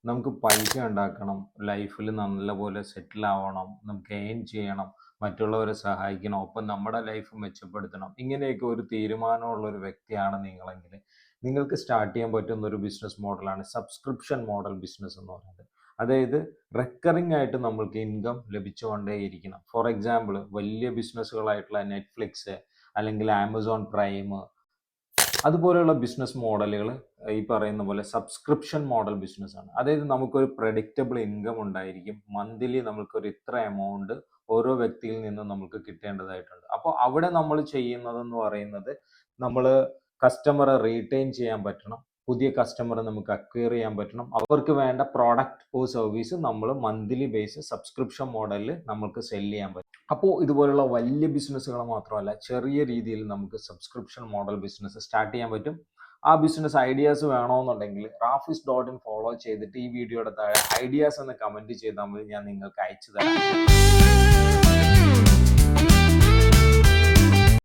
നമുക്ക് പൈസ ഉണ്ടാക്കണം, ലൈഫിൽ നല്ലപോലെ സെറ്റിൽ ആവണം, നമുക്ക് ഏൺ ചെയ്യണം, മറ്റുള്ളവരെ സഹായിക്കണം, ഒപ്പം നമ്മുടെ ലൈഫ് മെച്ചപ്പെടുത്തണം. ഇങ്ങനെയൊക്കെ ഒരു തീരുമാനമുള്ള ഒരു വ്യക്തിയാണ് നിങ്ങളെങ്കിൽ നിങ്ങൾക്ക് സ്റ്റാർട്ട് ചെയ്യാൻ പറ്റുന്ന ഒരു ബിസിനസ് മോഡലാണ് സബ്സ്ക്രിപ്ഷൻ മോഡൽ ബിസിനസ് എന്ന് പറയുന്നത്. അതായത് റെക്കറിംഗ് ആയിട്ട് നമ്മൾക്ക് ഇൻകം ലഭിച്ചുകൊണ്ടേയിരിക്കണം. ഫോർ എക്സാമ്പിൾ, വലിയ ബിസിനസ്സുകളായിട്ടുള്ള നെറ്റ്ഫ്ലിക്സ് അല്ലെങ്കിൽ ആമസോൺ പ്രൈം അതുപോലെയുള്ള ബിസിനസ് മോഡലുകൾ ഈ പറയുന്ന പോലെ സബ്സ്ക്രിപ്ഷൻ മോഡൽ ബിസിനസ്സാണ്. അതായത് നമുക്കൊരു പ്രഡിക്റ്റബിൾ ഇൻകം ഉണ്ടായിരിക്കും. മന്ത്ലി നമുക്കൊരു ഇത്ര എമൗണ്ട് ഓരോ വ്യക്തിയിൽ നിന്നും നമുക്ക് കിട്ടേണ്ടതായിട്ടുണ്ട്. അപ്പോൾ അവിടെ നമ്മൾ ചെയ്യുന്നതെന്ന് പറയുന്നത്, നമ്മൾ കസ്റ്റമറെ റീറ്റെയിൻ ചെയ്യാൻ പറ്റണം, പുതിയ കസ്റ്റമറെ നമുക്ക് അക്വയർ ചെയ്യാൻ പറ്റണം, അവർക്ക് വേണ്ട പ്രോഡക്റ്റ് ഓ സർവീസ് നമ്മൾ മന്ത്ലി ബേസ് സബ്സ്ക്രിപ്ഷൻ മോഡലിൽ നമുക്ക് സെല് ചെയ്യാൻ പറ്റും. അപ്പോൾ ഇതുപോലുള്ള വലിയ ബിസിനസ്സുകൾ മാത്രമല്ല, ചെറിയ രീതിയിൽ നമുക്ക് സബ്സ്ക്രിപ്ഷൻ മോഡൽ ബിസിനസ് സ്റ്റാർട്ട് ചെയ്യാൻ പറ്റും. ആ ബിസിനസ് ഐഡിയാസ് വേണമെന്നുണ്ടെങ്കിൽ റാഫിസ്.in ഫോളോ ചെയ്തിട്ട് ഈ വീഡിയോയുടെ താഴെ ഐഡിയാസ് എന്ന് കമൻറ്റ് ചെയ്താൽ മതി, ഞാൻ നിങ്ങൾക്ക് അയച്ചു തരാം.